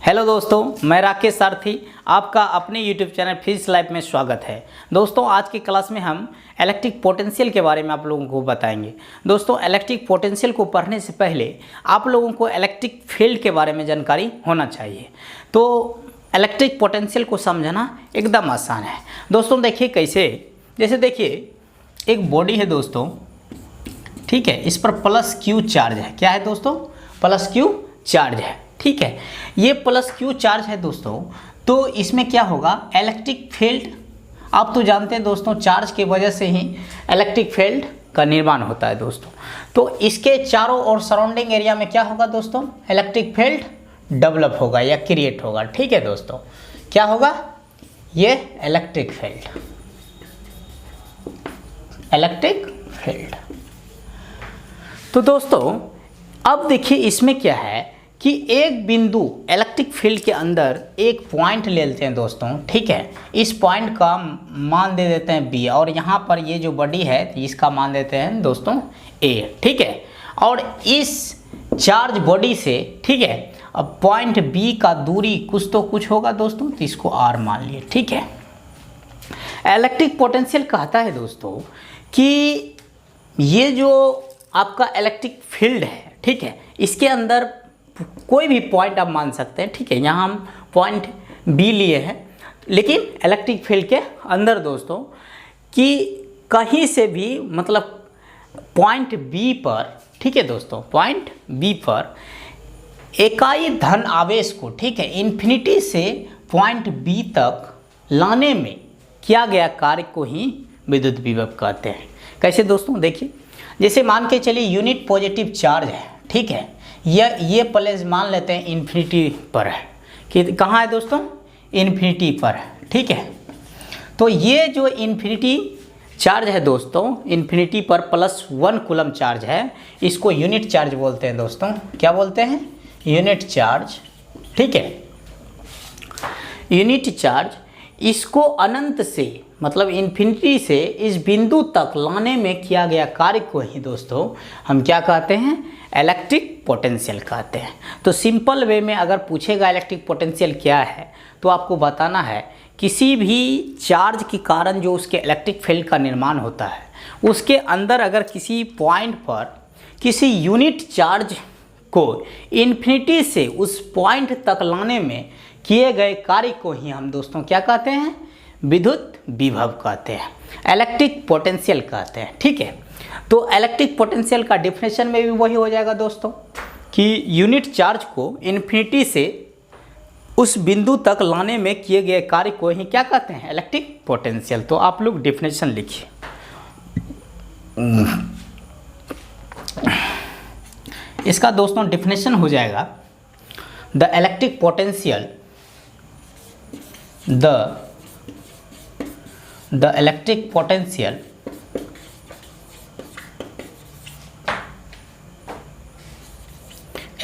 Hello दोस्तों, मैं राकेश सारथी आपका अपने यूट्यूब चैनल फिजिक्स लाइफ में स्वागत है। दोस्तों, आज की क्लास में हम इलेक्ट्रिक पोटेंशियल के बारे में आप लोगों को बताएंगे। दोस्तों, इलेक्ट्रिक पोटेंशियल को पढ़ने से पहले आप लोगों को इलेक्ट्रिक फील्ड के बारे में जानकारी होना चाहिए। तो इलेक्ट्रिक पोटेंशियल को समझना एकदम आसान है। दोस्तों देखिए कैसे, जैसे देखिए एक बॉडी है दोस्तों, ठीक है, इस पर प्लस क्यू चार्ज है। क्या है दोस्तों? प्लस क्यू चार्ज है, ठीक है। ये प्लस क्यू चार्ज है दोस्तों, तो इसमें क्या होगा? इलेक्ट्रिक फील्ड, आप तो जानते हैं दोस्तों, चार्ज की वजह से ही इलेक्ट्रिक फील्ड का निर्माण होता है दोस्तों। तो इसके चारों ओर सराउंडिंग एरिया में क्या होगा दोस्तों? इलेक्ट्रिक फील्ड डेवलप होगा या क्रिएट होगा, ठीक है दोस्तों। क्या होगा? ये इलेक्ट्रिक फील्ड, इलेक्ट्रिक फील्ड। तो दोस्तों अब देखिए इसमें क्या है कि एक बिंदु इलेक्ट्रिक फील्ड के अंदर एक पॉइंट ले लेते हैं दोस्तों, ठीक है। इस पॉइंट का मान दे देते हैं बी, और यहाँ पर ये जो बॉडी है इसका मान देते हैं दोस्तों ए, ठीक है। और इस चार्ज बॉडी से, ठीक है, अब पॉइंट बी का दूरी कुछ तो कुछ होगा दोस्तों, तो इसको आर मान लिए, ठीक है। इलेक्ट्रिक पोटेंशियल कहता है दोस्तों कि ये जो आपका इलेक्ट्रिक फील्ड है, ठीक है, इसके अंदर कोई भी पॉइंट आप मान सकते हैं, ठीक है। यहाँ हम पॉइंट बी लिए हैं, लेकिन इलेक्ट्रिक फील्ड के अंदर दोस्तों कि कहीं से भी, मतलब पॉइंट बी पर, ठीक है दोस्तों, पॉइंट बी पर इकाई धन आवेश को, ठीक है, इन्फिनिटी से पॉइंट बी तक लाने में किया गया कार्य को ही विद्युत विभव कहते हैं। कैसे दोस्तों? देखिए, जैसे मान के चलिए यूनिट पॉजिटिव चार्ज है, ठीक है, ये प्लेस मान लेते हैं इन्फिनिटी पर है, कि कहाँ है दोस्तों? इन्फिनिटी पर है, ठीक है। तो ये जो इन्फिनिटी चार्ज है दोस्तों, इन्फिनिटी पर +1 कूलम चार्ज है, इसको यूनिट चार्ज बोलते हैं दोस्तों। क्या बोलते हैं? यूनिट चार्ज, ठीक है। यूनिट चार्ज इसको अनंत से, मतलब इन्फिनिटी से इस बिंदु तक लाने में किया गया कार्य को ही दोस्तों हम क्या कहते हैं? इलेक्ट्रिक पोटेंशियल कहते हैं। तो सिंपल वे में अगर पूछेगा इलेक्ट्रिक पोटेंशियल क्या है, तो आपको बताना है किसी भी चार्ज के कारण जो उसके इलेक्ट्रिक फील्ड का निर्माण होता है, उसके अंदर अगर किसी पॉइंट पर किसी यूनिट चार्ज को इन्फिनिटी से उस पॉइंट तक लाने में किए गए कार्य को ही हम दोस्तों क्या कहते हैं? विद्युत विभव कहते हैं, इलेक्ट्रिक पोटेंशियल कहते हैं, ठीक है। तो इलेक्ट्रिक पोटेंशियल का डिफिनेशन में भी वही हो जाएगा दोस्तों कि यूनिट चार्ज को इन्फिनिटी से उस बिंदु तक लाने में किए गए कार्य को ही क्या कहते हैं? Electric potential. तो आप लोग डिफिनेशन लिखिए। इसका दोस्तों डिफिनेशन हो जाएगा the electric potential, the electric potential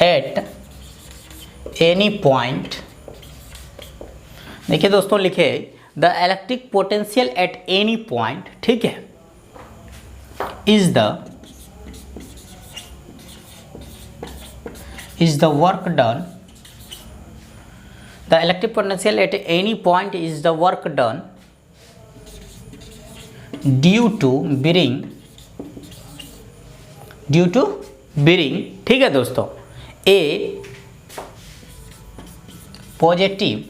at any point, देखिए दोस्तों लिखे the electric potential at any point, ठीक है, is the work done, the electric potential at any point is the work done due to bring, ठीक है दोस्तों, a positive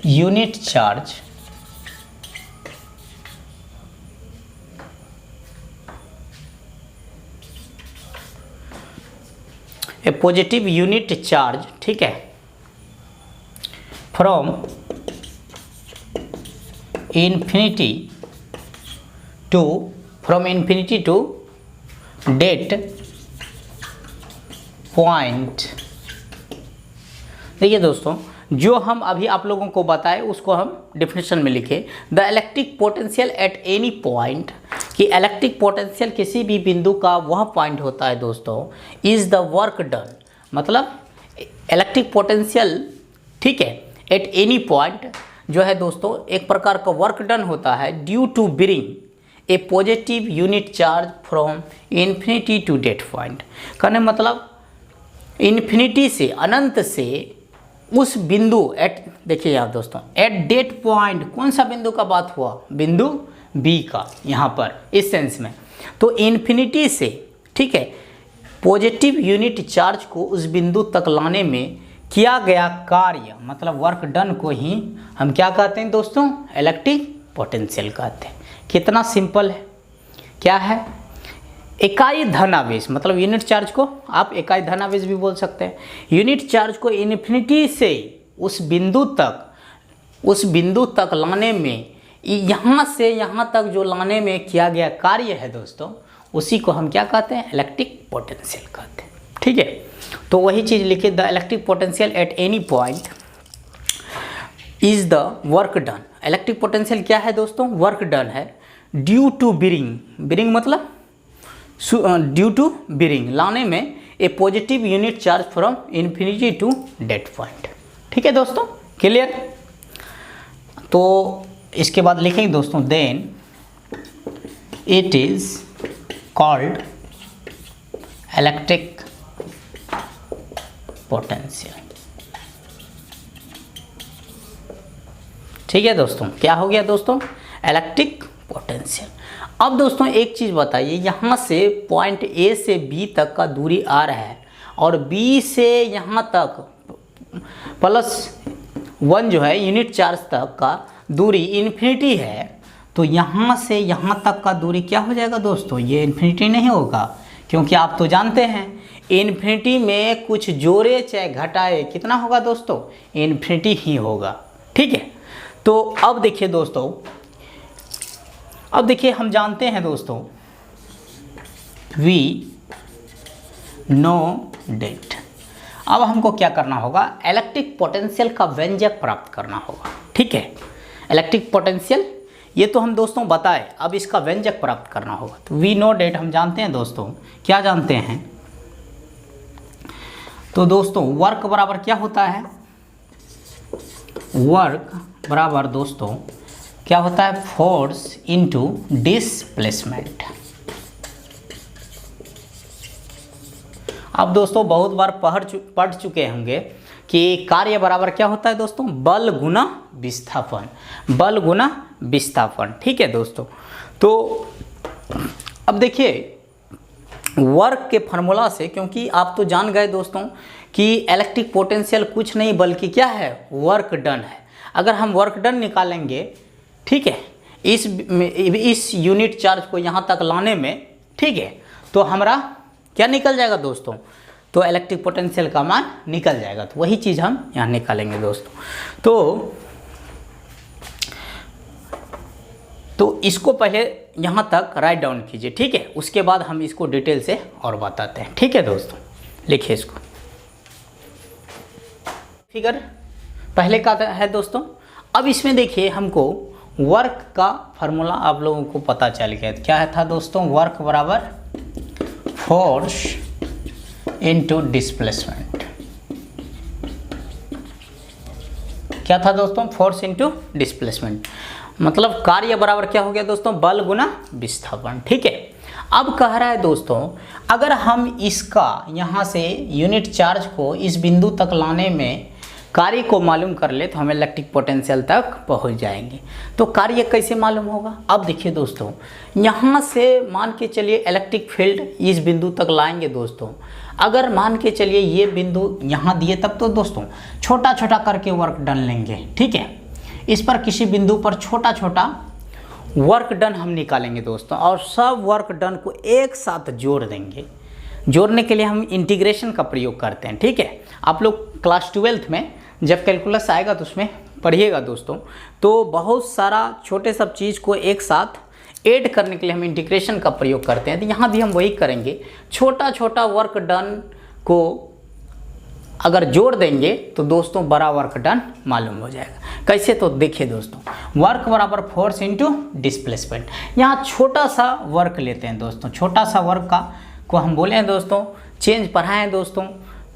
unit charge a positive unit charge, ठीक है, from infinity to that point. देखिए दोस्तों, जो हम अभी आप लोगों को बताए उसको हम डिफिनेशन में लिखे the electric potential at any point, कि इलेक्ट्रिक पोटेंशियल किसी भी बिंदु का वह पॉइंट होता है दोस्तों, इज द वर्क डन, मतलब इलेक्ट्रिक पोटेंशियल, ठीक है, एट एनी पॉइंट जो है दोस्तों एक प्रकार का वर्क डन होता है due to bring a positive unit charge from infinity to that point. कहने मतलब इन्फिनिटी से, अनंत से उस बिंदु एट, देखिए यार दोस्तों, एट डेट पॉइंट, कौन सा बिंदु का बात हुआ, बिंदु बी का, यहाँ पर इस सेंस में। तो इन्फिनिटी से, ठीक है, पॉजिटिव यूनिट चार्ज को उस बिंदु तक लाने में किया गया कार्य, मतलब वर्क डन को ही हम क्या कहते हैं दोस्तों, इलेक्ट्रिक पोटेंशियल कहते हैं। कितना सिंपल है, क्या है, इकाई धनावेश, मतलब यूनिट चार्ज को आप इकाई धनावेश भी बोल सकते हैं। यूनिट चार्ज को इन्फिनिटी से उस बिंदु तक लाने में, यहाँ से यहाँ तक जो लाने में किया गया कार्य है दोस्तों, उसी को हम क्या कहते हैं, इलेक्ट्रिक पोटेंशियल कहते हैं। ठीक है, तो वही चीज़ लिखिए, the electric potential at any point is the work done. Electric potential क्या है दोस्तों, वर्क डन है ड्यू टू बिरिंग मतलब ड्यू टू बिरिंग, लाने में a positive unit charge from infinity to that point. ठीक है दोस्तों, क्लियर। तो इसके बाद लिखेंगे दोस्तों, then it is called electric potential. ठीक है दोस्तों, क्या हो गया दोस्तों, इलेक्ट्रिक पोटेंशियल। अब दोस्तों एक चीज़ बताइए, यहाँ से पॉइंट ए से बी तक का दूरी आ रहा है और बी से यहाँ तक +1 जो है यूनिट चार्ज तक का दूरी इन्फिनिटी है, तो यहाँ से यहाँ तक का दूरी क्या हो जाएगा दोस्तों, ये इन्फिनिटी नहीं होगा, क्योंकि आप तो जानते हैं इन्फिनिटी में कुछ जोड़े चाहे घटाए कितना होगा दोस्तों, इन्फिनिटी ही होगा। ठीक है, तो अब देखिए दोस्तों, अब देखिए हम जानते हैं दोस्तों, वी नो डेट। अब हमको क्या करना होगा, इलेक्ट्रिक पोटेंशियल का व्यंजक प्राप्त करना होगा। ठीक है, इलेक्ट्रिक पोटेंशियल ये तो हम दोस्तों बताए, अब इसका व्यंजक प्राप्त करना होगा। तो वी नो डेट हम जानते हैं दोस्तों, क्या जानते हैं, तो दोस्तों वर्क बराबर क्या होता है, वर्क बराबर दोस्तों क्या होता है, फोर्स इनटू डिस्प्लेसमेंट। अब दोस्तों बहुत बार पढ़ चुके होंगे कि कार्य बराबर क्या होता है दोस्तों, बल गुना विस्थापन, बल गुना विस्थापन। ठीक है दोस्तों, तो अब देखिए वर्क के फार्मूला से, क्योंकि आप तो जान गए दोस्तों कि इलेक्ट्रिक पोटेंशियल कुछ नहीं बल्कि क्या है, वर्क डन है। अगर हम वर्क डन निकालेंगे, ठीक है, इस यूनिट चार्ज को यहाँ तक लाने में, ठीक है, तो हमारा क्या निकल जाएगा दोस्तों, तो इलेक्ट्रिक पोटेंशियल का मान निकल जाएगा। तो वही चीज़ हम यहाँ निकालेंगे दोस्तों। तो इसको पहले यहाँ तक राइट डाउन कीजिए, ठीक है, उसके बाद हम इसको डिटेल से और बताते हैं। ठीक है दोस्तों, लिखिए इसको, फिगर पहले का है दोस्तों। अब इसमें देखिए हमको वर्क का फार्मूला आप लोगों को पता चल गया, क्या था दोस्तों, वर्क बराबर फोर्स इनटू डिस्प्लेसमेंट। क्या था दोस्तों, फोर्स इनटू डिस्प्लेसमेंट, मतलब कार्य बराबर क्या हो गया दोस्तों, बल गुना विस्थापन। ठीक है, अब कह रहा है दोस्तों, अगर हम इसका यहाँ से यूनिट चार्ज को इस बिंदु तक लाने में कार्य को मालूम कर ले तो हम इलेक्ट्रिक पोटेंशियल तक पहुंच जाएंगे। तो कार्य कैसे मालूम होगा, अब देखिए दोस्तों, यहाँ से मान के चलिए इलेक्ट्रिक फील्ड इस बिंदु तक लाएंगे दोस्तों। अगर मान के चलिए ये बिंदु यहाँ दिए, तब तो दोस्तों छोटा छोटा करके वर्क डन लेंगे। ठीक है, इस पर किसी बिंदु पर छोटा छोटा वर्क डन हम निकालेंगे दोस्तों, और सब वर्क डन को एक साथ जोड़ देंगे। जोड़ने के लिए हम इंटीग्रेशन का प्रयोग करते हैं। ठीक है, आप लोग क्लास 12th में जब कैलकुलस आएगा तो उसमें पढ़िएगा दोस्तों। तो बहुत सारा छोटे सब चीज़ को एक साथ ऐड करने के लिए हम इंटीग्रेशन का प्रयोग करते हैं। तो यहाँ भी हम वही करेंगे, छोटा छोटा वर्क डन को अगर जोड़ देंगे तो दोस्तों बड़ा वर्क डन मालूम हो जाएगा। कैसे, तो देखिए दोस्तों, वर्क बराबर फोर्स इनटू डिस्प्लेसमेंट। यहाँ छोटा सा वर्क लेते हैं दोस्तों, छोटा सा वर्क का को हम बोले हैं दोस्तों, चेंज पढ़ाए हैं दोस्तों।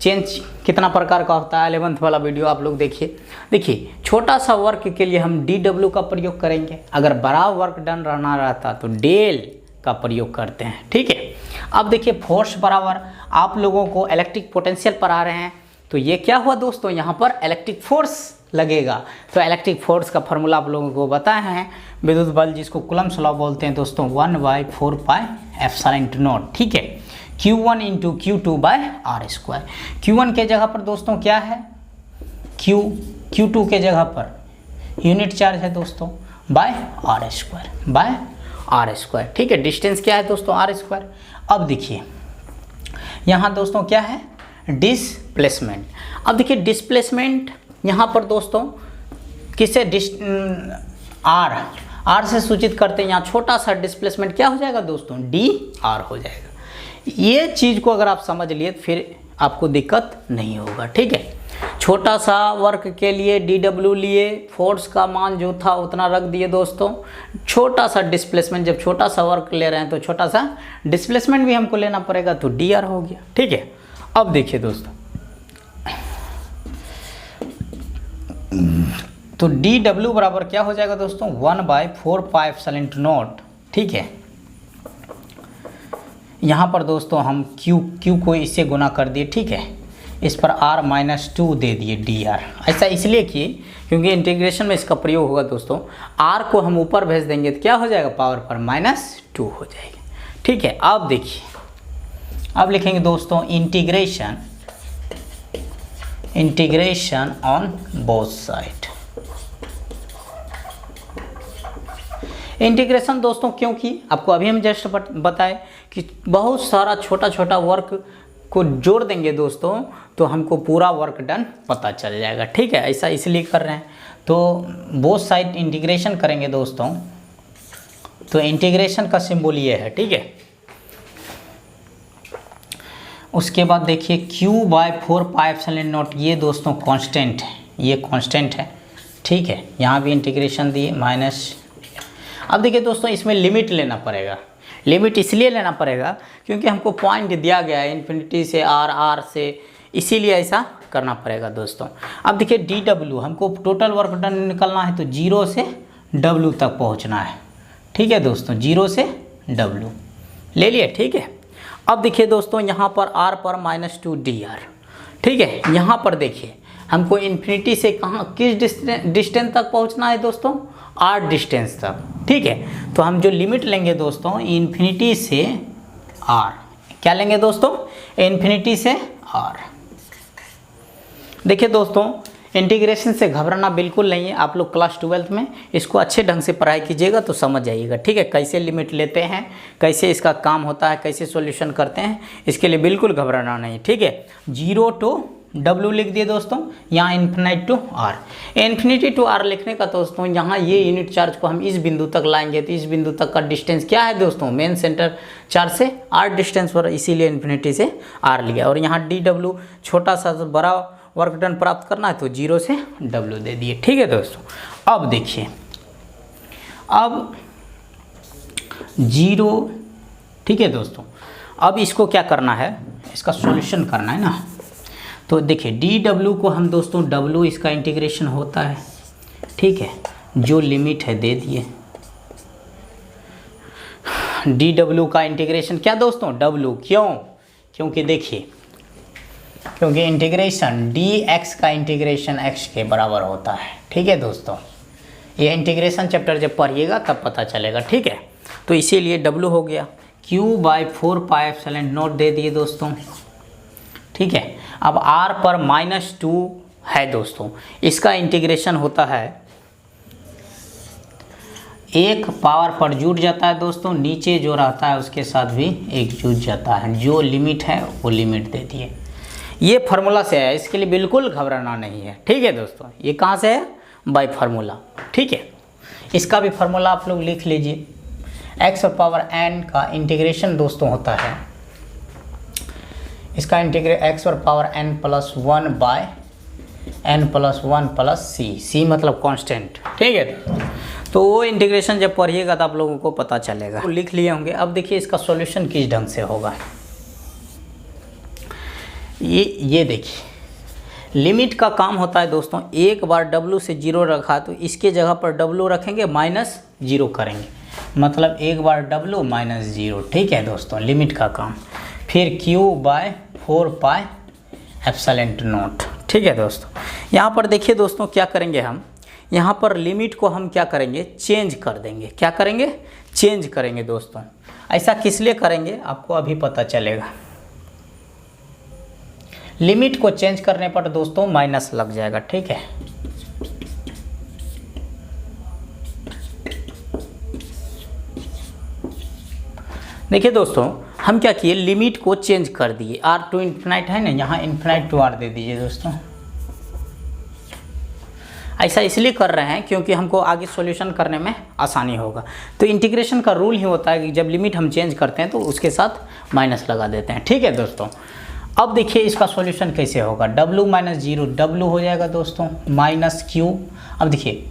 चेंज कितना प्रकार का होता है, 11th वाला वीडियो आप लोग देखिए। देखिए छोटा सा वर्क के लिए हम DW का प्रयोग करेंगे, अगर बड़ा वर्क डन रहना रहता तो डेल का प्रयोग करते हैं। ठीक है, अब देखिए फोर्स बराबर आप लोगों को इलेक्ट्रिक पोटेंशियल पढ़ा रहे हैं, तो ये क्या हुआ दोस्तों, यहाँ पर इलेक्ट्रिक फोर्स लगेगा। तो इलेक्ट्रिक फोर्स का फॉर्मूला आप लोगों को बताए हैं, विद्युत बल जिसको कूलम्ब्स लॉ बोलते हैं दोस्तों, 1/4πε0। ठीक है, Q1 × Q2/r²। Q1 के जगह पर दोस्तों क्या है, Q2 के जगह पर यूनिट चार्ज है दोस्तों, r²। ठीक है, डिस्टेंस क्या है दोस्तों, r²। अब देखिए यहाँ दोस्तों क्या है, डिस्प्लेसमेंट। अब देखिए डिस्प्लेसमेंट यहाँ पर दोस्तों किसे आर से सूचित करते हैं। यहाँ छोटा सा डिस्प्लेसमेंट क्या हो जाएगा दोस्तों, dr हो जाएगा। ये चीज़ को अगर आप समझ लिए फिर आपको दिक्कत नहीं होगा। ठीक है, छोटा सा वर्क के लिए dw लिए, फोर्स का मान जो था उतना रख दिए दोस्तों। छोटा सा डिस्प्लेसमेंट, जब छोटा सा वर्क ले रहे हैं तो छोटा सा डिस्प्लेसमेंट भी हमको लेना पड़ेगा, तो dr हो गया। ठीक है, अब देखिए दोस्तों, तो dw बराबर क्या हो जाएगा दोस्तों, 1/4πε0। ठीक है, यहाँ पर दोस्तों हम q को इससे गुना कर दिए। ठीक है, इस पर r-2 दे दिए dr। ऐसा इसलिए किए क्योंकि इंटीग्रेशन में इसका प्रयोग होगा दोस्तों। r को हम ऊपर भेज देंगे तो क्या हो जाएगा, पावर पर -2 हो जाएगा। ठीक है, अब देखिए, अब लिखेंगे दोस्तों integration on both side. Integration दोस्तों क्योंकि आपको अभी हम जस्ट बताए कि बहुत सारा छोटा छोटा वर्क को जोड़ देंगे दोस्तों तो हमको पूरा वर्क डन पता चल जाएगा। ठीक है, ऐसा इसलिए कर रहे हैं। तो बोथ साइड इंटीग्रेशन करेंगे दोस्तों, तो इंटीग्रेशन का सिंबल ये है। ठीक है, उसके बाद देखिए Q/4πε0, ये दोस्तों कांस्टेंट है, ये कांस्टेंट है। ठीक है, यहाँ भी इंटीग्रेशन दिए माइनस। अब देखिए दोस्तों, इसमें लिमिट लेना पड़ेगा। लिमिट इसलिए लेना पड़ेगा क्योंकि हमको पॉइंट दिया गया है इन्फिनिटी से r से, इसीलिए ऐसा करना पड़ेगा दोस्तों। अब देखिए dw, हमको टोटल वर्क डन निकलना है तो 0 से w तक पहुंचना है। ठीक है दोस्तों, 0 से w ले लिए। ठीक है, अब देखिए दोस्तों यहाँ पर r पर -2 dr। ठीक है, यहाँ पर देखिए हमको इन्फिनिटी से कहाँ, किस डिस्टेंस तक पहुँचना है दोस्तों, r डिस्टेंस तक। ठीक है, तो हम जो लिमिट लेंगे दोस्तों इन्फिनिटी से r, क्या लेंगे दोस्तों, इन्फिनिटी से r। देखिए दोस्तों, इंटीग्रेशन से घबराना बिल्कुल नहीं है। आप लोग क्लास 12th में इसको अच्छे ढंग से पढ़ाई कीजिएगा तो समझ जाइएगा। ठीक है, कैसे लिमिट लेते हैं, कैसे इसका काम होता है, कैसे सॉल्यूशन करते हैं, इसके लिए बिल्कुल घबराना नहीं। ठीक है, 0 to w लिख दिए दोस्तों, यहाँ infinity to r। Infinity to r लिखने का दोस्तों यहाँ ये यूनिट चार्ज को हम इस बिंदु तक लाएंगे तो इस बिंदु तक का डिस्टेंस क्या है दोस्तों, मेन सेंटर चार्ज से r डिस्टेंस पर, इसीलिए इन्फिनिटी से r लिया। और यहाँ dw छोटा सा बड़ा वर्क डन प्राप्त करना है तो 0 से w दे दिए। ठीक है दोस्तों, अब देखिए, अब 0। ठीक है दोस्तों, अब इसको क्या करना है, इसका सॉल्यूशन करना है ना। तो देखिए dw को हम दोस्तों, w इसका इंटीग्रेशन होता है। ठीक है, जो लिमिट है दे दिए, dw का इंटीग्रेशन क्या दोस्तों, w। क्यों, क्योंकि देखिए, क्योंकि इंटीग्रेशन dx का इंटीग्रेशन x के बराबर होता है। ठीक है दोस्तों, ये इंटीग्रेशन चैप्टर जब पढ़िएगा तब पता चलेगा। ठीक है, तो इसीलिए w हो गया, Q/4πε0 दे दिए दोस्तों। ठीक है, अब r पर -2 है दोस्तों, इसका इंटीग्रेशन होता है, एक पावर पर जुड़ जाता है दोस्तों, नीचे जो रहता है उसके साथ भी एक जुड़ जाता है। जो लिमिट है वो लिमिट दे दिए। ये फार्मूला से है, इसके लिए बिल्कुल घबराना नहीं है। ठीक है दोस्तों, ये कहाँ से है, बाय फार्मूला। ठीक है, इसका भी फार्मूला आप लोग लिख लीजिए। x और पावर n का इंटीग्रेशन दोस्तों होता है, इसका x और पावर n + 1/n+1 + c मतलब कांस्टेंट। ठीक है, तो वो इंटीग्रेशन जब पढ़िएगा तो आप लोगों को पता चलेगा, तो लिख लिए होंगे। अब देखिए इसका सॉल्यूशन किस ढंग से होगा, ये देखिए लिमिट का काम होता है दोस्तों। एक बार w से 0 रखा तो इसके जगह पर w रखेंगे, -0 करेंगे मतलब एक बार डब्लू माइनस जीरो, ठीक है दोस्तों, लिमिट का काम। फिर Q by 4 pi epsilon naught, ठीक है दोस्तों। यहाँ पर देखिए दोस्तों क्या करेंगे हम, यहाँ पर लिमिट को हम क्या करेंगे, चेंज कर देंगे। क्या करेंगे, चेंज करेंगे दोस्तों। ऐसा किस लिए करेंगे आपको अभी पता चलेगा। लिमिट को चेंज करने पर दोस्तों माइनस लग जाएगा, ठीक है। देखिए दोस्तों हम क्या किए, लिमिट को चेंज कर दिए। आर टू इन्फिनाइट है ना, यहाँ इन्फिनाइट टू आर दे दीजिए दोस्तों। ऐसा इसलिए कर रहे हैं क्योंकि हमको आगे सॉल्यूशन करने में आसानी होगा। तो इंटीग्रेशन का रूल ही होता है कि जब लिमिट हम चेंज करते हैं तो उसके साथ माइनस लगा देते हैं, ठीक है दोस्तों। अब देखिए इसका सॉल्यूशन कैसे होगा, डब्लू माइनस जीरो, डब्लू हो जाएगा दोस्तों माइनस क्यू। अब देखिए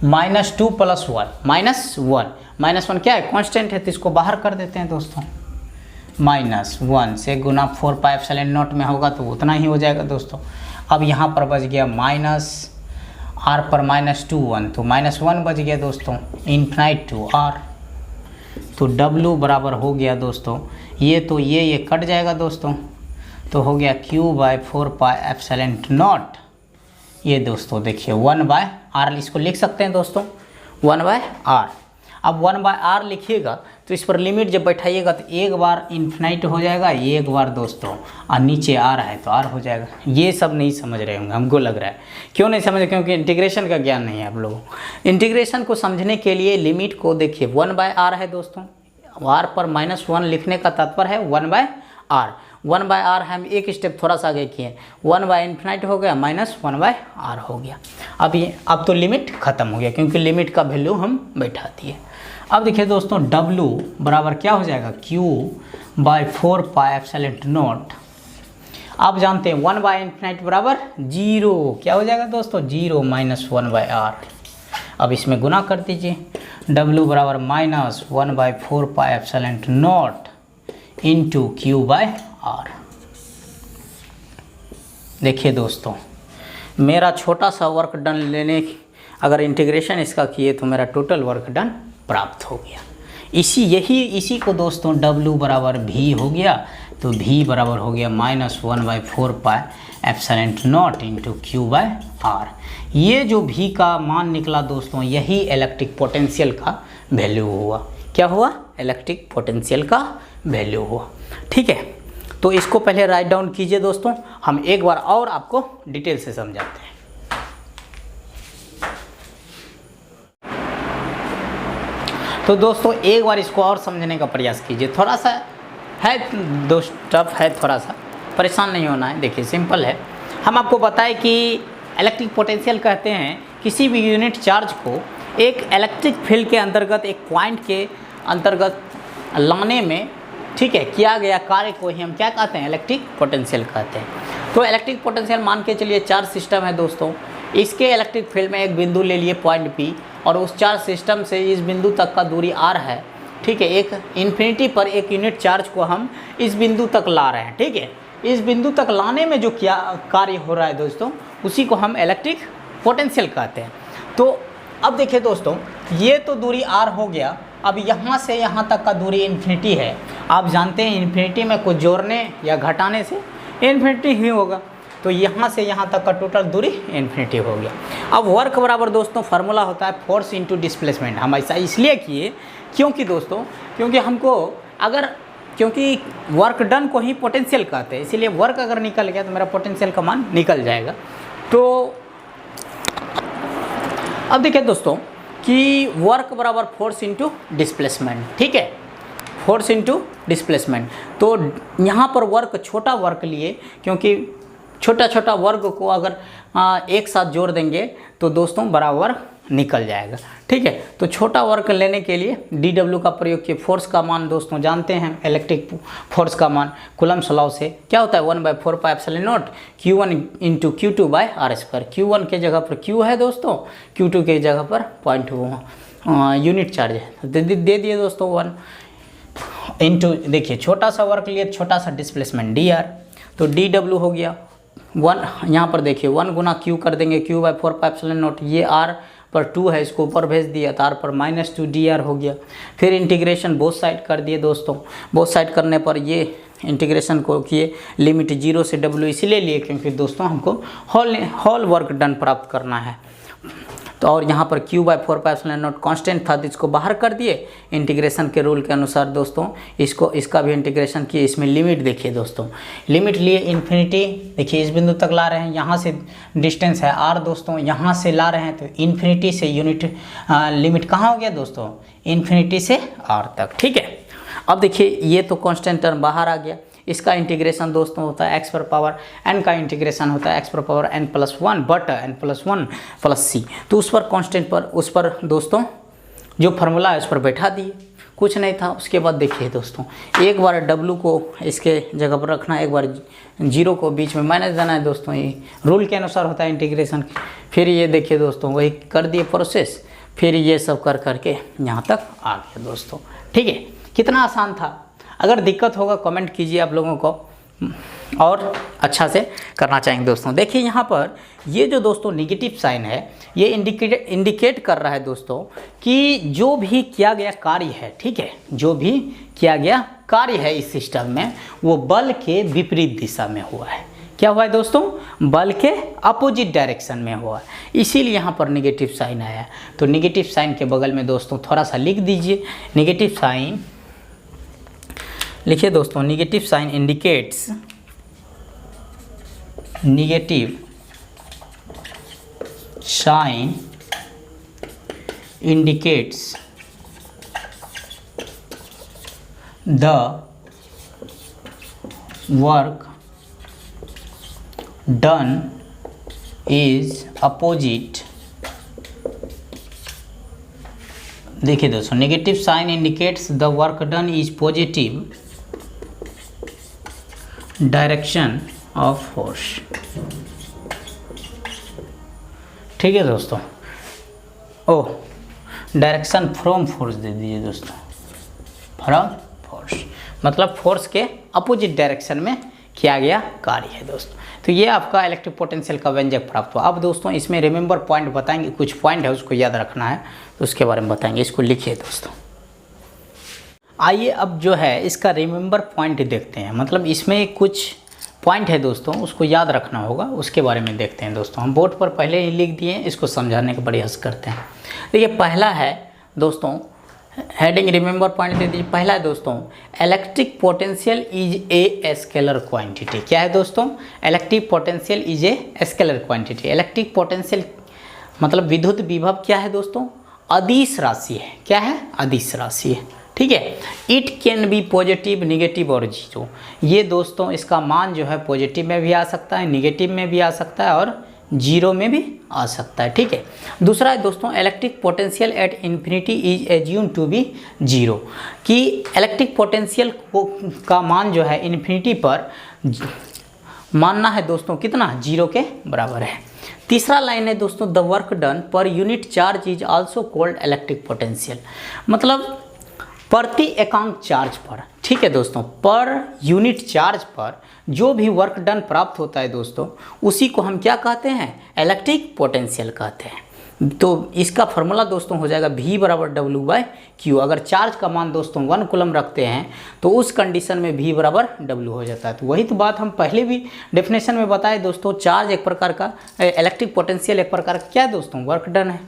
माइनस 2 प्लस 1 माइनस 1, माइनस 1 क्या है, कांस्टेंट है, तो इसको बाहर कर देते हैं दोस्तों। माइनस 1 से गुना 4 पाई एप्सिलॉन नॉट में होगा तो उतना ही हो जाएगा दोस्तों। अब यहाँ पर बच गया माइनस आर पर माइनस 2 1, तो माइनस 1 बच गया दोस्तों, इन्फिनाइट टू आर। तो डब्लू बराबर हो गया दोस्तों, ये तो ये कट जाएगा दोस्तों, तो हो गया Q by 4 pi epsilon naught. ये दोस्तों देखिए 1 बाय आर, इसको लिख सकते हैं दोस्तों 1 बाय आर। अब 1 बाय आर लिखिएगा तो इस पर लिमिट जब बैठाइएगा तो एक बार इन्फिनाइट हो जाएगा, एक बार दोस्तों और नीचे आर है तो आर हो जाएगा। ये सब नहीं समझ रहे होंगे हमको लग रहा है, क्यों नहीं समझ रहे, क्योंकि इंटीग्रेशन का ज्ञान नहीं है आप लोगों को। इंटीग्रेशन को समझने के लिए लिमिट को देखिए 1 बाय आर है दोस्तों, आर पर माइनस 1 लिखने का तात्पर्य है 1 बाय आर। 1 बाय आर हम एक स्टेप थोड़ा सा आगे किए, 1 बाय इन्फिनाइट हो गया माइनस 1 बाय आर हो गया। अब तो लिमिट खत्म हो गया क्योंकि लिमिट का वैल्यू हम बैठा दिए। अब देखिए दोस्तों W बराबर क्या हो जाएगा, Q by 4 pi epsilon naught. आप जानते हैं 1 बाय इन्फिनाइट बराबर 0, क्या हो जाएगा दोस्तों, 0 माइनस 1 बाय आर। अब इसमें गुना कर दीजिए, W बराबर minus 1 by 4 pi epsilon naught into Q by R. देखिए दोस्तों मेरा छोटा सा वर्क डन लेने, अगर इंटीग्रेशन इसका किए तो मेरा टोटल वर्क डन प्राप्त हो गया। इसी को दोस्तों W बराबर V हो गया, तो V बराबर हो गया minus 1 by 4 pi epsilon naught into Q by R. ये जो V का मान निकला दोस्तों, यही इलेक्ट्रिक पोटेंशियल का वैल्यू हुआ। क्या हुआ, इलेक्ट्रिक पोटेंशियल का वैल्यू हुआ, ठीक है। तो इसको पहले राइट डाउन कीजिए दोस्तों, हम एक बार और आपको डिटेल से समझाते हैं। तो दोस्तों एक बार इसको और समझने का प्रयास कीजिए, थोड़ा सा है दोस्त टफ है, थोड़ा सा परेशान नहीं होना है। देखिए सिंपल है, हम आपको बताएं कि इलेक्ट्रिक पोटेंशियल कहते हैं किसी भी यूनिट चार्ज को एक इलेक्ट्रिक फील्ड के अंतर्गत, एक पॉइंट के अंतर्गत लाने में, ठीक है, किया गया कार्य को ही हम क्या कहते हैं, इलेक्ट्रिक पोटेंशियल कहते हैं। तो इलेक्ट्रिक पोटेंशियल मान के चलिए चार्ज सिस्टम है दोस्तों, इसके इलेक्ट्रिक फील्ड में एक बिंदु ले लिए पॉइंट P, और उस चार्ज सिस्टम से इस बिंदु तक का दूरी R है, ठीक है। एक इन्फिनिटी पर एक यूनिट चार्ज को हम इस बिंदु तक ला रहे हैं, ठीक है। इस बिंदु तक लाने में जो क्या कार्य हो रहा है दोस्तों, उसी को हम इलेक्ट्रिक पोटेंशियल कहते हैं। तो अब देखिए दोस्तों, ये तो दूरी R हो गया, अब यहाँ से यहाँ तक का दूरी इन्फिनिटी है। आप जानते हैं इन्फिनिटी में कुछ जोड़ने या घटाने से इन्फिनिटी ही होगा, तो यहाँ से यहाँ तक का टोटल दूरी इन्फिनिटी हो गया। अब वर्क बराबर दोस्तों फार्मूला होता है फोर्स इनटू डिस्प्लेसमेंट। हम ऐसा इसलिए किए क्योंकि दोस्तों, क्योंकि वर्क डन को ही पोटेंशियल कहते हैं, इसीलिए वर्क अगर निकल गया तो मेरा पोटेंशियल का मान निकल जाएगा। तो अब देखिए दोस्तों कि वर्क बराबर फोर्स इनटू डिस्प्लेसमेंट, ठीक है, फोर्स इनटू डिस्प्लेसमेंट। तो यहाँ पर वर्क, छोटा वर्क लिए, क्योंकि छोटा छोटा वर्ग को अगर एक साथ जोड़ देंगे तो दोस्तों बराबर निकल जाएगा, ठीक है। तो छोटा वर्क लेने के लिए DW का प्रयोग किए। फोर्स का मान दोस्तों जानते हैं, इलेक्ट्रिक फोर्स का मान कूलम्ब्स लॉ से क्या होता है, 1 by 4 pi epsilon not Q1 into Q2 by R square. Q1 के जगह पर Q है दोस्तों, Q2 के जगह पर पॉइंट यूनिट चार्ज है, तो दे दिए दोस्तों 1 इंटू, देखिए छोटा सा वर्क लिए, छोटा सा डिस्प्लेसमेंट dr, तो DW हो गया 1, यहाँ पर देखिए 1 गुना Q कर देंगे, Q by 4 pi epsilon naught, ये R पर 2 है, इसको ऊपर भेज दिया तो r पर -2 dr हो गया। फिर इंटीग्रेशन बोथ साइड कर दिए दोस्तों। बोथ साइड करने पर ये इंटीग्रेशन को किए, लिमिट 0 से w इसलिए लिए क्योंकि दोस्तों हमको होल वर्क डन प्राप्त करना है। तो और यहाँ पर q/4πε0 कांस्टेंट था तो इसको बाहर कर दिए इंटीग्रेशन के रूल के अनुसार दोस्तों। इसका भी इंटीग्रेशन किए। इसमें लिमिट देखिए दोस्तों, लिमिट लिए इन्फिनिटी, देखिए इस बिंदु तक ला रहे हैं, यहाँ से डिस्टेंस है r दोस्तों, यहाँ से ला रहे हैं तो इन्फिनिटी से यूनिट लिमिट कहाँ हो गया दोस्तों, इन्फिनिटी से r तक। ठीक है, अब देखिए ये तो कांस्टेंट टर्म बाहर आ गया। इसका इंटीग्रेशन दोस्तों होता है x पर पावर n का इंटीग्रेशन होता है x पर power n+1 but n+1 + c। तो उस पर कांस्टेंट पर उस पर दोस्तों जो फार्मूला है उस पर बैठा दिए, कुछ नहीं था। उसके बाद देखिए दोस्तों, एक बार w को इसके जगह पर रखना है, एक बार 0 को बीच में माइनस देना है दोस्तों, ये रूल के अनुसार होता है इंटीग्रेशन। फिर ये देखिए दोस्तों वही कर दिए प्रोसेस, फिर ये सब कर करके यहाँ तक आ गया दोस्तों। ठीक है, कितना आसान था। अगर दिक्कत होगा कमेंट कीजिए आप लोगों को और अच्छा से करना चाहेंगे दोस्तों। देखिए यहाँ पर ये जो दोस्तों निगेटिव साइन है ये इंडिकेट कर रहा है दोस्तों कि जो भी किया गया कार्य है, ठीक है, जो भी किया गया कार्य है इस सिस्टम में वो बल के विपरीत दिशा में हुआ है। क्या हुआ है दोस्तों, बल के अपोजिट डायरेक्शन में हुआ है, इसीलिए यहाँ पर निगेटिव साइन आया। तो निगेटिव साइन के बगल में दोस्तों थोड़ा सा लिख दीजिए, निगेटिव साइन लिखिए दोस्तों। Negative sign indicates, negative sign indicates the work done is opposite. देखिए दोस्तों, negative sign indicates the work done is positive direction of force. ठीक है दोस्तों, ओह डायरेक्शन फ्रॉम फोर्स दे दीजिए दोस्तों, फ्रॉम फोर्स मतलब फोर्स के अपोजिट डायरेक्शन में किया गया कार्य है दोस्तों। तो ये आपका इलेक्ट्रिक पोटेंशियल का व्यंजक प्राप्त हुआ। अब दोस्तों इसमें रिमेंबर पॉइंट बताएंगे, कुछ पॉइंट है उसको याद रखना है तो उसके बारे में बताएंगे, इसको लिखिए दोस्तों। आइए अब जो है इसका रिमेंबर पॉइंट देखते हैं, मतलब इसमें कुछ पॉइंट है दोस्तों उसको याद रखना होगा, उसके बारे में देखते हैं दोस्तों। हम बोर्ड पर पहले ही लिख दिए, इसको समझाने का प्रयास करते हैं। देखिए पहला है दोस्तों, हेडिंग रिमेंबर पॉइंट दे दीजिए। पहला है दोस्तों, electric potential is a scalar quantity. क्या है दोस्तों, electric potential is a scalar quantity. Electric potential मतलब विद्युत विभव क्या है दोस्तों, अदिश राशि है। क्या है, अदिश राशि है। ठीक है, it can be positive, negative और जीरो। ये दोस्तों इसका मान जो है पॉजिटिव में भी आ सकता है, निगेटिव में भी आ सकता है और जीरो में भी आ सकता है। ठीक है, दूसरा है दोस्तों, electric potential at infinity is assume to be zero, कि इलेक्ट्रिक पोटेंशियल का मान जो है इन्फिनिटी पर मानना है दोस्तों कितना, जीरो के बराबर है। तीसरा लाइन है दोस्तों, the work done per unit charge is also called electric potential, मतलब प्रति एकांक चार्ज पर। ठीक है दोस्तों, पर यूनिट चार्ज पर जो भी वर्क डन प्राप्त होता है दोस्तों उसी को हम क्या कहते हैं, इलेक्ट्रिक पोटेंशियल कहते हैं। तो इसका फॉर्मूला दोस्तों हो जाएगा V = W/Q। अगर चार्ज का मान दोस्तों 1 कूलम रखते हैं तो उस कंडीशन में V = W हो जाता है। तो वही तो बात हम पहले भी डेफिनेशन में बताए दोस्तों, चार्ज एक प्रकार का, इलेक्ट्रिक पोटेंशियल एक प्रकार का क्या है दोस्तों, वर्क डन है।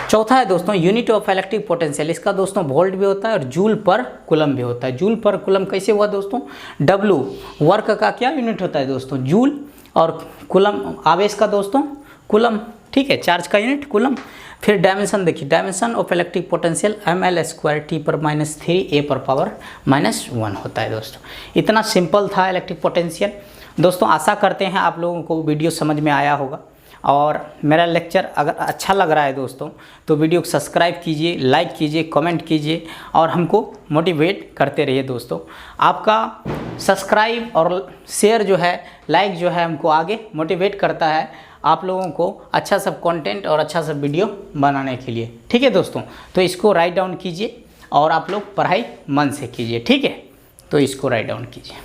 चौथा है दोस्तों, यूनिट ऑफ इलेक्ट्रिक पोटेंशियल, इसका दोस्तों वोल्ट भी होता है और जूल पर कूलम भी होता है। जूल पर कूलम कैसे हुआ दोस्तों, W वर्क का क्या यूनिट होता है दोस्तों, जूल, और कूलम आवेश का दोस्तों कूलम। ठीक है, चार्ज का यूनिट कूलम। फिर डायमेंशन देखिए, dimension of electric potential ml² T पर -3 A पर पावर -1 होता है दोस्तों। इतना सिंपल था इलेक्ट्रिक पोटेंशियल दोस्तों। आशा करते हैं आप लोगों को वीडियो समझ में आया होगा, और मेरा लेक्चर अगर अच्छा लग रहा है दोस्तों तो वीडियो को सब्सक्राइब कीजिए, लाइक कीजिए, कमेंट कीजिए और हमको मोटिवेट करते रहिए दोस्तों। आपका सब्सक्राइब और शेयर जो है, लाइक जो है, हमको आगे मोटिवेट करता है आप लोगों को अच्छा सब कंटेंट और अच्छा सब वीडियो बनाने के लिए। ठीक है दोस्तों, तो इसको राइट डाउन कीजिए और आप लोग पढ़ाई मन से कीजिए। ठीक है, तो इसको राइट डाउन कीजिए।